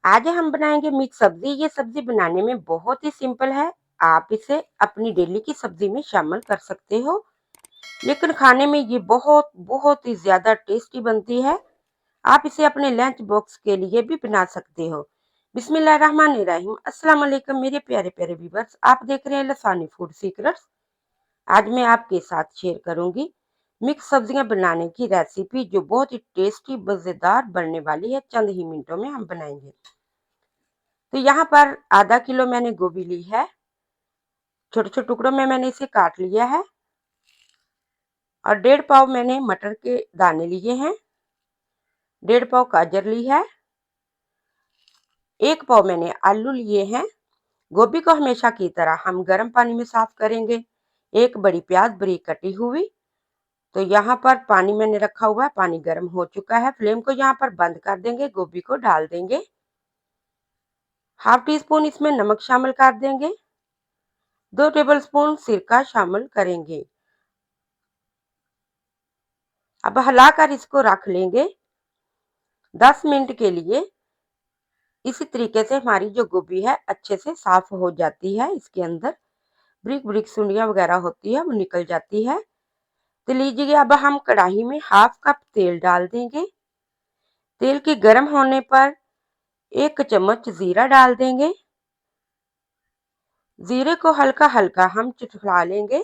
आज हम बनाएंगे मिक्स सब्जी। ये सब्जी बनाने में बहुत ही सिंपल है। आप इसे अपनी डेली की सब्जी में शामिल कर सकते हो, लेकिन खाने में ये बहुत बहुत ही ज्यादा टेस्टी बनती है। आप इसे अपने लंच बॉक्स के लिए भी बना सकते हो। बिस्मिल्लाहिर्रहमानिर्रहीम। अस्सलाम वालेकुम मेरे प्यारे प्यारे व्यूअर्स, आप देख रहे हैं लसानी फूड सीक्रेट्स। आज मैं आपके साथ शेयर करूंगी मिक्स सब्जियां बनाने की रेसिपी, जो बहुत ही टेस्टी मजेदार बनने वाली है। चंद ही मिनटों में हम बनाएंगे। तो यहाँ पर आधा किलो मैंने गोभी ली है। छोटे छोटे टुकड़ों में मैंने इसे काट लिया है। और 1.5 पाव मैंने मटर के दाने लिए हैं। 1.5 पाव गाजर ली है। 1 पाव मैंने आलू लिए हैं। गोभी को हमेशा की तरह हम गर्म पानी में साफ करेंगे। 1 बड़ी प्याज बारीक कटी हुई। तो यहाँ पर पानी मैंने रखा हुआ है, पानी गर्म हो चुका है। फ्लेम को यहाँ पर बंद कर देंगे। गोभी को डाल देंगे। ½ टी स्पून इसमें नमक शामिल कर देंगे। 2 टेबलस्पून सिरका शामिल करेंगे। अब हिलाकर इसको रख लेंगे 10 मिनट के लिए। इसी तरीके से हमारी जो गोभी है अच्छे से साफ हो जाती है। इसके अंदर ब्रिक ब्रिक सुंडियां वगैरह होती है, वो निकल जाती है। तो लीजिए, अब हम कढ़ाई में ½ कप तेल डाल देंगे। तेल के गर्म होने पर 1 चम्मच जीरा डाल देंगे। जीरे को हल्का हल्का हम चटका लेंगे।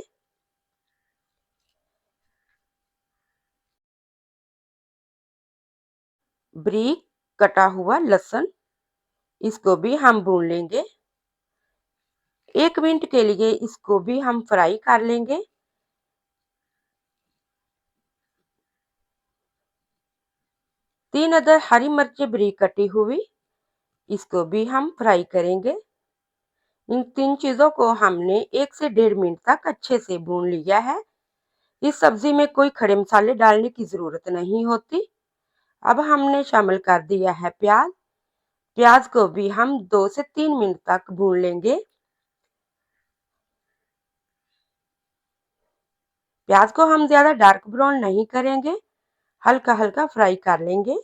ब्रीक कटा हुआ लहसुन, इसको भी हम भून लेंगे। 1 मिनट के लिए इसको भी हम फ्राई कर लेंगे। 3 अदर हरी मिर्च बारीक कटी हुई, इसको भी हम फ्राई करेंगे। इन 3 चीजों को हमने 1 से 1.5 मिनट तक अच्छे से भून लिया है। इस सब्जी में कोई खड़े मसाले डालने की जरूरत नहीं होती। अब हमने शामिल कर दिया है प्याज। प्याज को भी हम 2 से 3 मिनट तक भून लेंगे। प्याज को हम ज्यादा डार्क ब्राउन नहीं करेंगे, हल्का हल्का फ्राई कर लेंगे।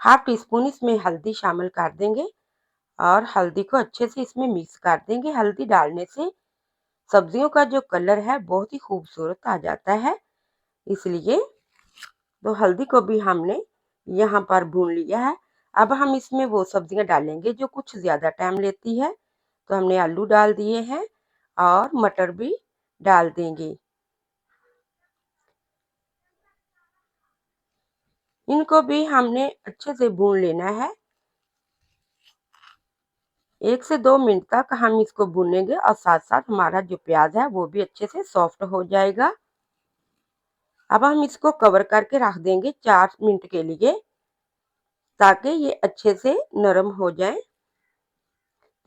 ½ टी स्पून इसमें हल्दी शामिल कर देंगे और हल्दी को अच्छे से इसमें मिक्स कर देंगे। हल्दी डालने से सब्जियों का जो कलर है बहुत ही खूबसूरत आ जाता है, इसलिए तो हल्दी को भी हमने यहाँ पर भून लिया है। अब हम इसमें वो सब्जियां डालेंगे जो कुछ ज्यादा टाइम लेती है। तो हमने आलू डाल दिए हैं और मटर भी डाल देंगे। इनको भी हमने अच्छे से भून लेना है। 1 से 2 मिनट तक हम इसको भूनेंगे और साथ साथ हमारा जो प्याज है वो भी अच्छे से सॉफ्ट हो जाएगा। अब हम इसको कवर करके रख देंगे 4 मिनट के लिए, ताकि ये अच्छे से नरम हो जाए।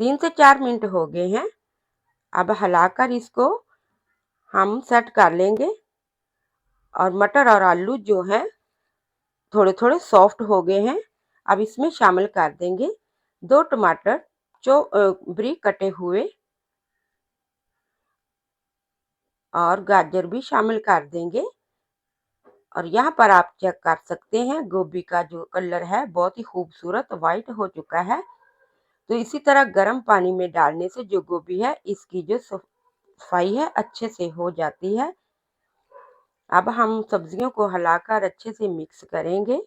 3 से 4 मिनट हो गए हैं। अब हिलाकर इसको हम सेट कर लेंगे। और मटर और आलू जो है थोड़े थोड़े सॉफ्ट हो गए हैं। अब इसमें शामिल कर देंगे 2 टमाटर जो बारीक कटे हुए, और गाजर भी शामिल कर देंगे। और यहाँ पर आप चेक कर सकते हैं गोभी का जो कलर है बहुत ही खूबसूरत वाइट हो चुका है। तो इसी तरह गर्म पानी में डालने से जो गोभी है इसकी जो सफाई है अच्छे से हो जाती है। अब हम सब्जियों को हिलाकर अच्छे से मिक्स करेंगे।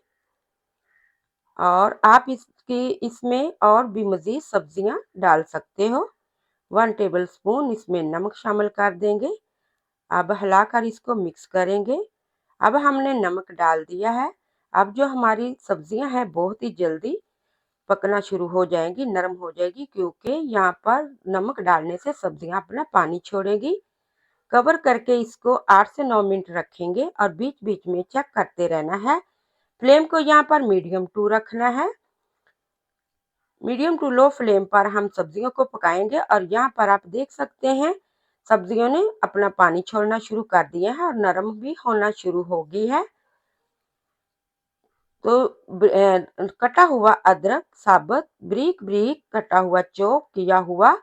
और आप इसमें और भी मजीद सब्जियां डाल सकते हो। 1 टेबल स्पून इसमें नमक शामिल कर देंगे। अब हिलाकर इसको मिक्स करेंगे। अब हमने नमक डाल दिया है। अब जो हमारी सब्जियां हैं बहुत ही जल्दी पकना शुरू हो जाएंगी, नरम हो जाएगी, क्योंकि यहाँ पर नमक डालने से सब्जियां अपना पानी छोड़ेगी। कवर करके इसको 8 से 9 मिनट रखेंगे और बीच बीच में चेक करते रहना है। फ्लेम को यहाँ पर मीडियम टू रखना है। मीडियम टू लो फ्लेम पर हम सब्जियों को पकाएंगे। और यहाँ पर आप देख सकते हैं सब्जियों ने अपना पानी छोड़ना शुरू कर दिया है और नरम भी होना शुरू हो गई है। तो कटा हुआ अदरक साबुत ब्रीक ब्रीक कटा हुआ चॉप किया हुआ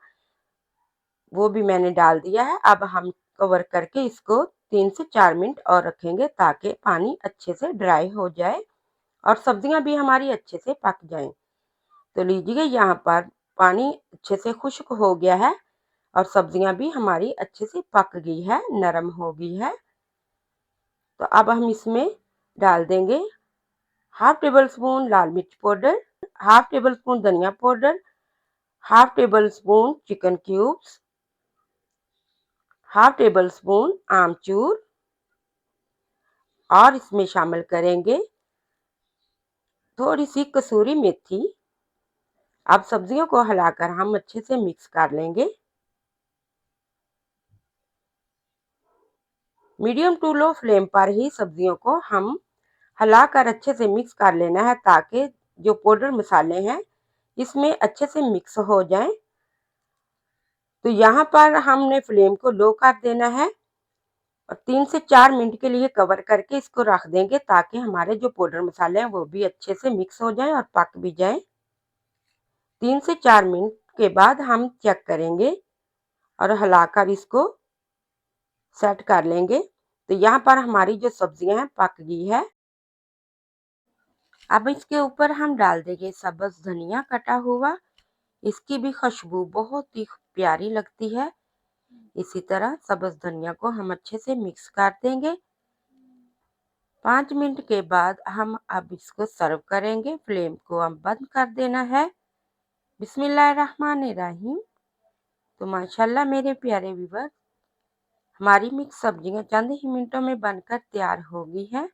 वो भी मैंने डाल दिया है। अब हम कवर करके इसको 3 से 4 मिनट और रखेंगे, ताकि पानी अच्छे से ड्राई हो जाए और सब्जियां भी हमारी अच्छे से पक जाएं। तो लीजिए यहाँ पर पानी अच्छे से खुश्क हो गया है और सब्जियां भी हमारी अच्छे से पक गई है, नरम हो गई है। तो अब हम इसमें डाल देंगे हाफ टेबल स्पून लाल मिर्च पाउडर, हाफ टेबल स्पून धनिया powder, half tablespoon chicken cubes, half tablespoon आमचूर और इसमें शामिल करेंगे थोड़ी सी कसूरी मेथी। अब सब्जियों को हिलाकर हम अच्छे से मिक्स कर लेंगे। मीडियम टू लो फ्लेम पर ही सब्जियों को हम हिलाकर अच्छे से मिक्स कर लेना है ताकि जो पाउडर मसाले हैं इसमें अच्छे से मिक्स हो जाएं। तो यहाँ पर हमने फ्लेम को लो कर देना है और 3 से 4 मिनट के लिए कवर करके इसको रख देंगे ताकि हमारे जो पाउडर मसाले हैं वो भी अच्छे से मिक्स हो जाएं और पक भी जाएं। 3 से 4 मिनट के बाद हम चेक करेंगे और हिलाकर इसको सेट कर लेंगे। तो यहाँ पर हमारी जो सब्जियां हैं पक गई है। अब इसके ऊपर हम डाल देंगे सब्ज धनिया कटा हुआ। इसकी भी खुशबू बहुत ही प्यारी लगती है। इसी तरह सब्ज धनिया को हम अच्छे से मिक्स कर देंगे। 5 मिनट के बाद हम अब इसको सर्व करेंगे। फ्लेम को हम बंद कर देना है। बिस्मिल्लाहिर्रहमानिर्रहीम। तो माशाल्लाह मेरे प्यारे व्यूअर, हमारी मिक्स सब्जियां चंद ही मिनटों में बनकर तैयार हो गई हैं।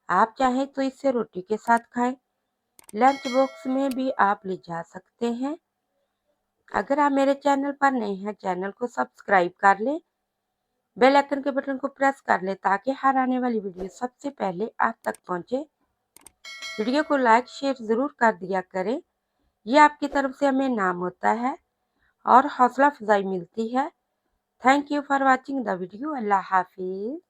आप चाहें तो इसे रोटी के साथ खाएं, लंच बॉक्स में भी आप ले जा सकते हैं। अगर आप मेरे चैनल पर नए हैं, चैनल को सब्सक्राइब कर लें, बेल आइकन के बटन को प्रेस कर लें ताकि हर आने वाली वीडियो सबसे पहले आप तक पहुंचे। वीडियो को लाइक शेयर ज़रूर कर दिया करें, ये आपकी तरफ से हमें नाम होता है और हौसला अफजाई मिलती है। Thank you for watching the video. अल्लाह हाफिज़।